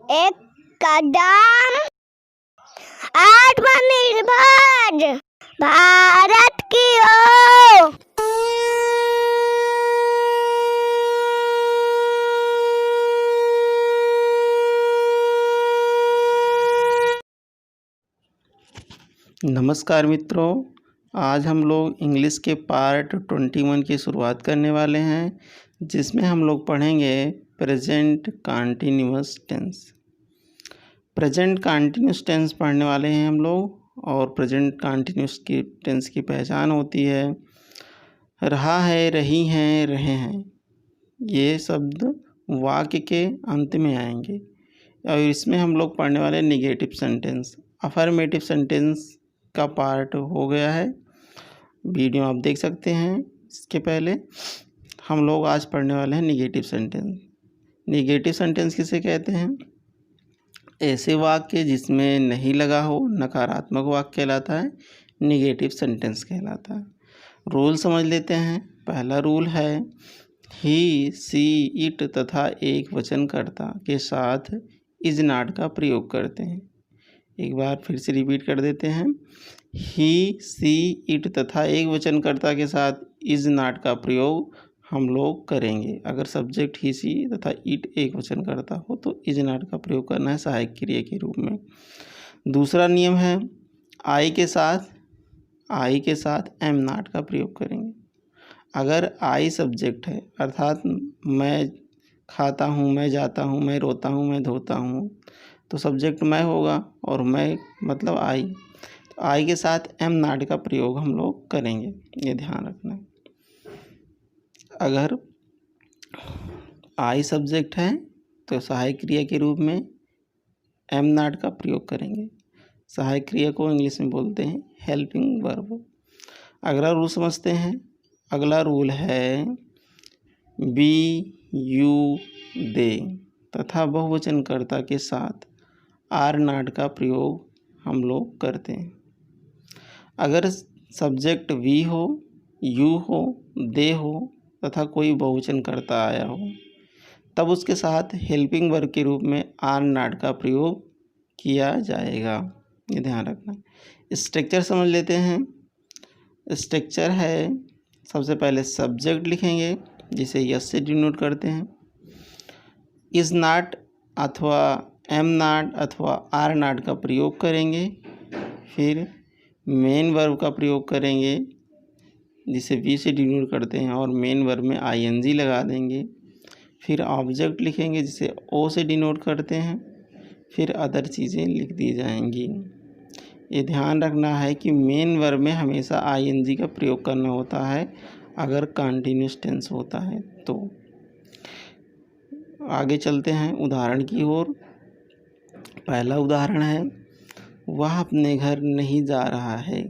एक कदम आत्मनिर्भर भारत की ओर। नमस्कार मित्रों, आज हम लोग इंग्लिश के पार्ट 21 की शुरुआत करने वाले हैं, जिसमें हम लोग पढ़ेंगे present continuous tense. Present continuous tense पढ़ने वाले हैं हम लोग। और प्रेजेंट कंटिन्यूअस की टेंस की पहचान होती है रहा है, रही हैं, रहे हैं। ये शब्द वाक्य के अंत में आएंगे और इसमें हम लोग पढ़ने वाले नेगेटिव सेंटेंस। अफर्मेटिव सेंटेंस का पार्ट हो गया है, वीडियो आप देख सकते हैं। इसके पहले हम लोग आज पढ़ने वाले हैं नेगेटिव सेंटेंस। नेगेटिव सेंटेंस किसे कहते हैं? ऐसे वाक्य जिसमें नहीं लगा हो, नकारात्मक वाक्य कहलाता है, नेगेटिव सेंटेंस कहलाता है। रूल समझ लेते हैं। पहला रूल है ही, सी, इट तथा एक वचनकर्ता के साथ इज नॉट का प्रयोग करते हैं। एक बार फिर से रिपीट कर देते हैं। ही, सी, इट तथा एक वचनकर्ता के साथ इज नॉट का प्रयोग हम लोग करेंगे। अगर सब्जेक्ट ही, सी तथा इट एक वचनकर्ता हो तो इज नॉट का प्रयोग करना है सहायक क्रिया के रूप में। दूसरा नियम है आई के साथ एम नॉट का प्रयोग करेंगे। अगर आई सब्जेक्ट है, अर्थात मैं खाता हूँ, मैं जाता हूँ, मैं रोता हूँ, मैं धोता हूँ, तो सब्जेक्ट मैं होगा और मैं मतलब आई। तो आई के साथ एम नॉट का प्रयोग हम लोग करेंगे, ये ध्यान रखना। अगर आई सब्जेक्ट है तो सहायक क्रिया के रूप में एम नॉट का प्रयोग करेंगे। सहायक क्रिया को इंग्लिश में बोलते हैं हेल्पिंग वर्ब। अगला रूल समझते हैं। अगला रूल है बी, यू, दे तथा बहुवचनकर्ता के साथ आर नॉट का प्रयोग हम लोग करते हैं। अगर सब्जेक्ट वी हो, यू हो, दे हो तथा कोई बहुवचनकर्ता आया हो, तब उसके साथ हेल्पिंग वर्ब के रूप में आर नॉट का प्रयोग किया जाएगा, ये ध्यान रखना। स्ट्रक्चर समझ लेते हैं। स्ट्रक्चर है, सबसे पहले सब्जेक्ट लिखेंगे जिसे यस से डिनोट करते हैं। इज नॉट अथवा एम नॉट अथवा आर नॉट का प्रयोग करेंगे। फिर मेन वर्ब का प्रयोग करेंगे जिसे वी से डिनोट करते हैं और मेन वर्ब में आईएनजी लगा देंगे। फिर ऑब्जेक्ट लिखेंगे जिसे ओ से डिनोट करते हैं। फिर अदर चीज़ें लिख दी जाएंगी। ये ध्यान रखना है कि मेन वर्ब में हमेशा आईएनजी का प्रयोग करना होता है अगर कंटिन्यूअस टेंस होता है तो। आगे चलते हैं उदाहरण की ओर। पहला उदाहरण है वह अपने घर नहीं जा रहा है।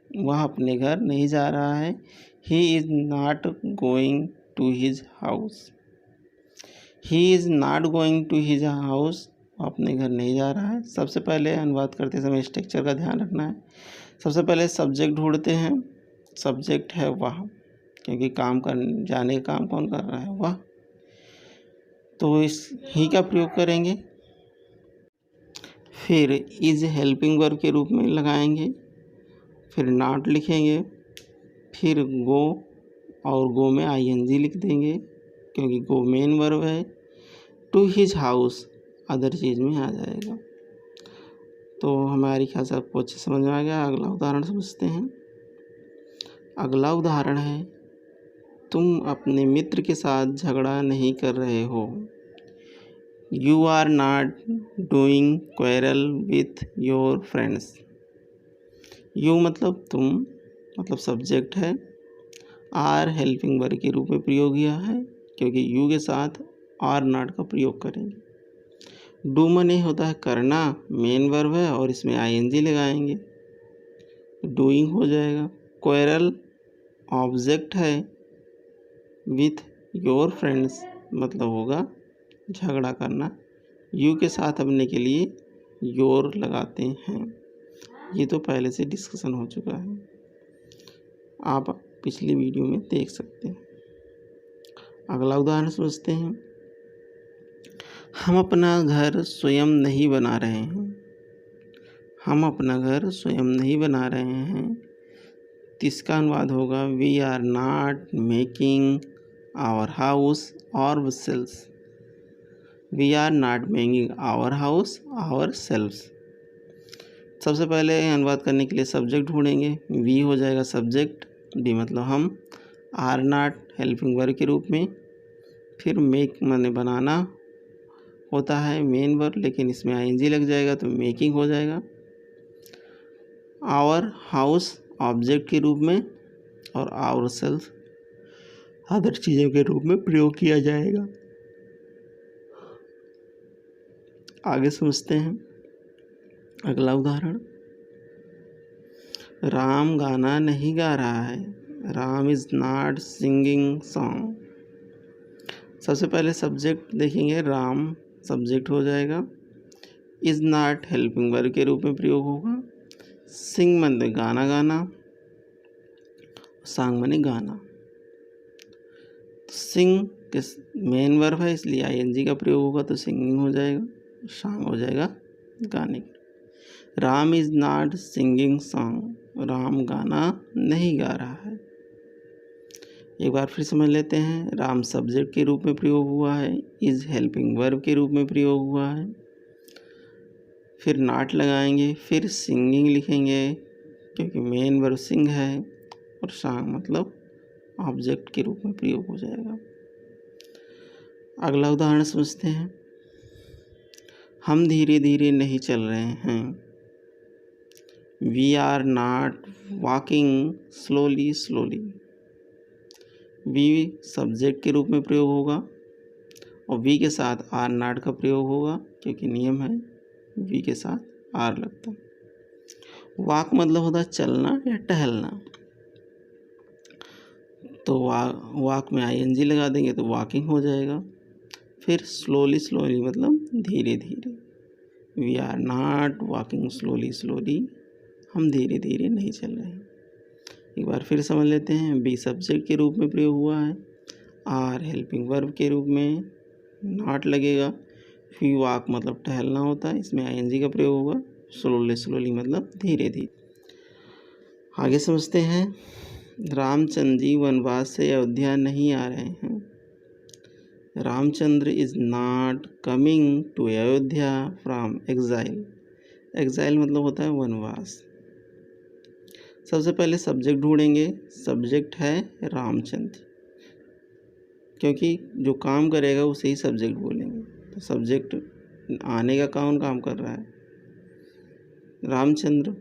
वह अपने घर नहीं जा रहा है। He is not going to his house. He is not going to his house, अपने घर नहीं जा रहा है। सबसे पहले अनुवाद करते समय स्ट्रक्चर का ध्यान रखना है। सबसे पहले सब्जेक्ट ढूंढते हैं। सब्जेक्ट है वह, क्योंकि जाने का काम कौन कर रहा है? वह। तो इस ही का प्रयोग करेंगे। फिर इज हेल्पिंग वर्ब के रूप में लगाएंगे। फिर नॉट लिखेंगे। फिर गो, और गो में आईएनजी लिख देंगे क्योंकि गो मेन वर्ब है। टू हिज हाउस अदर चीज़ में आ जाएगा। तो हमारी ख्याल से आपको अच्छे समझ में आ गया। अगला उदाहरण समझते हैं। अगला उदाहरण है तुम अपने मित्र के साथ झगड़ा नहीं कर रहे हो। You are not doing quarrel with your friends. You मतलब तुम, मतलब सब्जेक्ट है। आर हेल्पिंग वर्ब के रूप में प्रयोग किया है क्योंकि यू के साथ आर नॉट का प्रयोग करेंगे। डू मने होता है करना, मेन वर्ब है और इसमें आईएनजी लगाएंगे, डूइंग हो जाएगा। क्वेरल ऑब्जेक्ट है, विथ योर फ्रेंड्स मतलब होगा झगड़ा करना। यू के साथ अपने के लिए योर लगाते हैं। ये तो पहले से डिस्कशन हो चुका है, आप पिछली वीडियो में देख सकते हैं। अगला उदाहरण समझते हैं। हम अपना घर स्वयं नहीं बना रहे हैं। हम अपना घर स्वयं नहीं बना रहे हैं। तो इसका अनुवाद होगा we are not making our house our cells. We are not making our house our cells. सबसे पहले अनुवाद करने के लिए सब्जेक्ट ढूंढेंगे। वी हो जाएगा सब्जेक्ट, बी मतलब हम, आर नॉट हेल्पिंग वर्ब के रूप में, फिर मेक माने बनाना होता है मेन वर्ब, लेकिन इसमें आईएनजी लग जाएगा तो मेकिंग हो जाएगा। आवर हाउस ऑब्जेक्ट के रूप में और आवर सेल्फ अदर चीज़ों के रूप में प्रयोग किया जाएगा। आगे समझते हैं अगला उदाहरण। राम गाना नहीं गा रहा है। Ram is not singing song. सबसे पहले सब्जेक्ट देखेंगे, राम सब्जेक्ट हो जाएगा, इज़ नॉट हेल्पिंग वर्ब के रूप में प्रयोग होगा, सिंग माने गाना गाना, सॉन्ग माने गाना। सिंग किस मेन वर्ब है इसलिए आईएनजी का प्रयोग होगा तो सिंगिंग हो जाएगा, सॉन्ग हो जाएगा गाने। Ram is not singing song. Ram गाना नहीं गा रहा है। एक बार फिर समझ लेते हैं। राम सब्जेक्ट के रूप में प्रयोग हुआ है, इज़ हेल्पिंग वर्ब के रूप में प्रयोग हुआ है, फिर नॉट लगाएंगे, फिर सिंगिंग लिखेंगे क्योंकि मेन वर्ब सिंग है, और सॉन्ग मतलब ऑब्जेक्ट के रूप में प्रयोग हो जाएगा। अगला उदाहरण समझते हैं। हम धीरे धीरे नहीं चल रहे हैं। We are not walking slowly slowly. We subject के रूप में प्रयोग होगा और वी के साथ आर नॉट का प्रयोग होगा क्योंकि नियम है वी के साथ आर लगता है। वॉक मतलब होता है चलना या टहलना, तो वॉक में आईएनजी लगा देंगे तो वॉकिंग हो जाएगा। फिर स्लोली स्लोली मतलब धीरे धीरे। We are not walking slowly slowly. हम धीरे धीरे नहीं चल रहे हैं। एक बार फिर समझ लेते हैं। बी सब्जेक्ट के रूप में प्रयोग हुआ है, आर हेल्पिंग वर्ब के रूप में, नॉट लगेगा, फिर वॉक मतलब टहलना होता है, इसमें आईएनजी का प्रयोग होगा, स्लोली स्लोली मतलब धीरे धीरे। आगे समझते हैं। रामचंद्र जी वनवास से अयोध्या नहीं आ रहे हैं। Ramchandra is not coming to Ayodhya from exile. Exile मतलब होता है वनवास। सबसे पहले सब्जेक्ट ढूंढेंगे। सब्जेक्ट है रामचंद्र, क्योंकि जो काम करेगा उसे ही सब्जेक्ट बोलेंगे, तो सब्जेक्ट आने का कौन काम कर रहा है, रामचंद्र,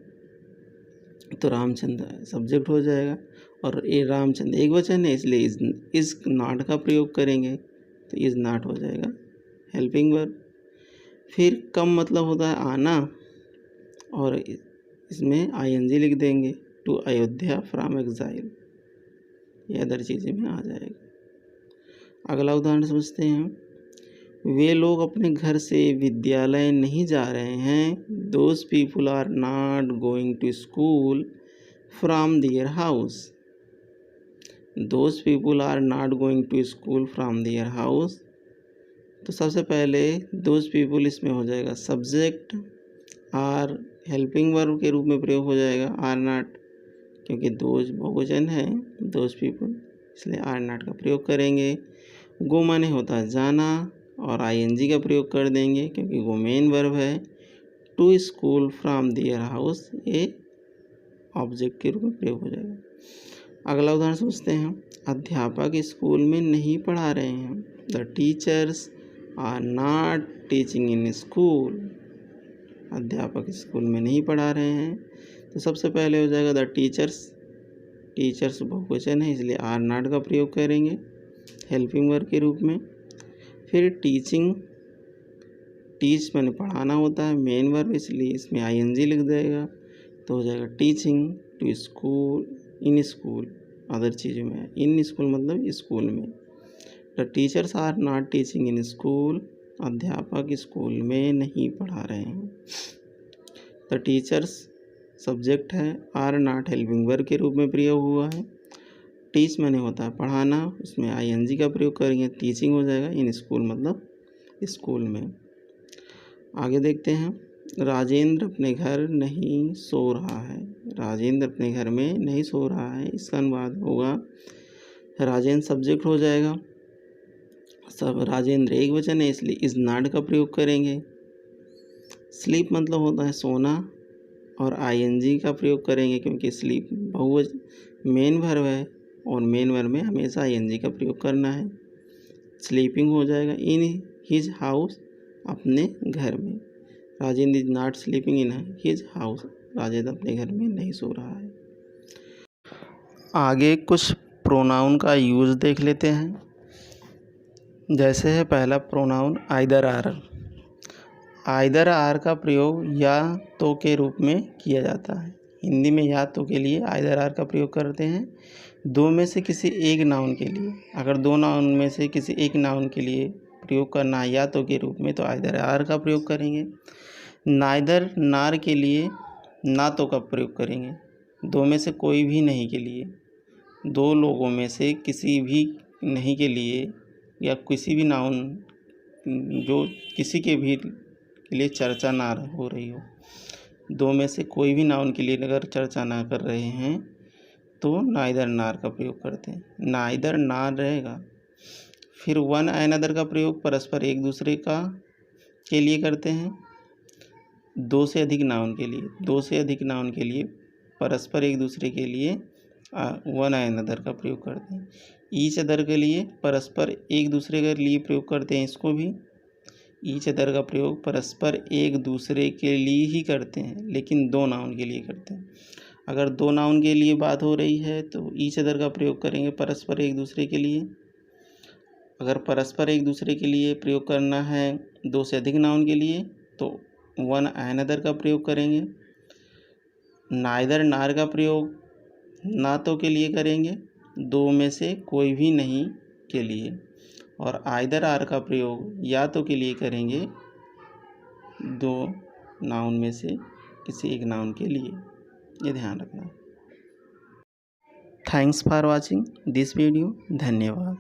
तो रामचंद्र सब्जेक्ट हो जाएगा। और ये रामचंद्र एक वचन है इसलिए इज़ नॉट का प्रयोग करेंगे तो इज़ नॉट हो जाएगा हेल्पिंग वर्ब। फिर कम मतलब होता है आना, और इसमें आईएनजी लिख देंगे, टू अयोध्या फ्रॉम एग्जाइल, ये अदर चीज़ें में आ जाएगा। अगला उदाहरण समझते हैं। वे लोग अपने घर से विद्यालय नहीं जा रहे हैं। Those people are not going to school from their house. Those people are not going to school from their house, तो सबसे पहले दोज पीपुल इसमें हो जाएगा सब्जेक्ट, आर हेल्पिंग वर्ब के रूप में प्रयोग हो जाएगा, आर नॉट, क्योंकि दोज बहुवचन है दोज पीपुल, इसलिए आर नॉट का प्रयोग करेंगे। गो माने होता है जाना, और आईएनजी का प्रयोग कर देंगे क्योंकि गो मेन वर्ब है। To school from their house ये ऑब्जेक्ट के रूप में प्रयोग हो जाएगा। अगला उदाहरण समझते हैं। अध्यापक स्कूल में नहीं पढ़ा रहे हैं। The teachers are not teaching in school. अध्यापक स्कूल में नहीं पढ़ा रहे हैं, तो सबसे पहले हो जाएगा द टीचर्स। टीचर्स बहुवचन है इसलिए आर नॉट का प्रयोग करेंगे हेल्पिंग वर्ब के रूप में। फिर टीचिंग, टीच माने पढ़ाना होता है मेन वर्ब, इसलिए इसमें आईएनजी लिख देगा तो हो जाएगा teaching, to school, in school, other चीज़ों में। इन स्कूल मतलब स्कूल में। The teachers are not teaching in school. अध्यापक स्कूल में नहीं पढ़ा रहे हैं। द टीचर्स सब्जेक्ट है, आर नॉट हेल्पिंग वर्ब के रूप में प्रयोग हुआ है। टीच माने होता है पढ़ाना, उसमें आईएनजी का प्रयोग करेंगे, टीचिंग हो जाएगा। इन स्कूल मतलब स्कूल में। आगे देखते हैं, राजेंद्र अपने घर नहीं सो रहा है। राजेंद्र अपने घर में नहीं सो रहा है, इसका अनुवाद होगा राजेंद्र सब्जेक्ट हो जाएगा। सब राजेंद्र एक वचन है इसलिए इज नॉट का प्रयोग करेंगे। स्लीप मतलब होता है सोना, और आईएनजी का प्रयोग करेंगे क्योंकि स्लीप बहुवचन मेन वर्ब है और मेन वर्ब में हमेशा आईएनजी का प्रयोग करना है। स्लीपिंग हो जाएगा इन हिज हाउस, अपने घर में। Rajendra is not sleeping in his house, Rajendra अपने घर में नहीं सो रहा है। आगे कुछ प्रोनाउन का यूज देख लेते हैं। जैसे है पहला pronoun either are. Either are का प्रयोग या तो के रूप में किया जाता है। हिंदी में या तो के लिए आइदर आर का प्रयोग करते हैं। दो में से किसी एक नाउन के लिए, अगर दो नाउन में से किसी एक नाउन के लिए प्रयोग करना है या तो के रूप में तो आइदर आर का प्रयोग करेंगे। नाइदर नार के लिए ना तो का प्रयोग करेंगे। दो में से कोई भी नहीं के लिए, दो लोगों में से किसी भी नहीं के लिए या किसी भी नाउन जो किसी के भी के लिए चर्चा ना हो रही हो, दो में से कोई भी नाउन के लिए अगर चर्चा ना कर रहे हैं तो नाइदर नार का प्रयोग करते हैं। नाइदर नार रहेगा। फिर वन अनदर का प्रयोग परस्पर एक दूसरे का के लिए करते हैं। दो से अधिक नाउन के लिए, दो से अधिक नाउन के लिए परस्पर एक दूसरे के लिए वन अनदर का प्रयोग करते हैं। ईच अदर के लिए परस्पर एक दूसरे के लिए प्रयोग करते हैं। इसको भी ईच अदर का प्रयोग परस्पर एक दूसरे के लिए ही करते हैं, लेकिन दो नाउन के लिए करते हैं। अगर दो नाउन के लिए बात हो रही है तो ईच अदर का प्रयोग करेंगे परस्पर एक दूसरे के लिए। अगर परस्पर एक दूसरे के लिए प्रयोग करना है दो से अधिक नाउन के लिए तो वन अनदर का प्रयोग करेंगे। नाइदर नार का प्रयोग ना तो के लिए करेंगे, दो में से कोई भी नहीं के लिए। और आइदर आर का प्रयोग या तो के लिए करेंगे, दो नाउन में से किसी एक नाउन के लिए। ये ध्यान रखना। Thanks for watching this video. धन्यवाद।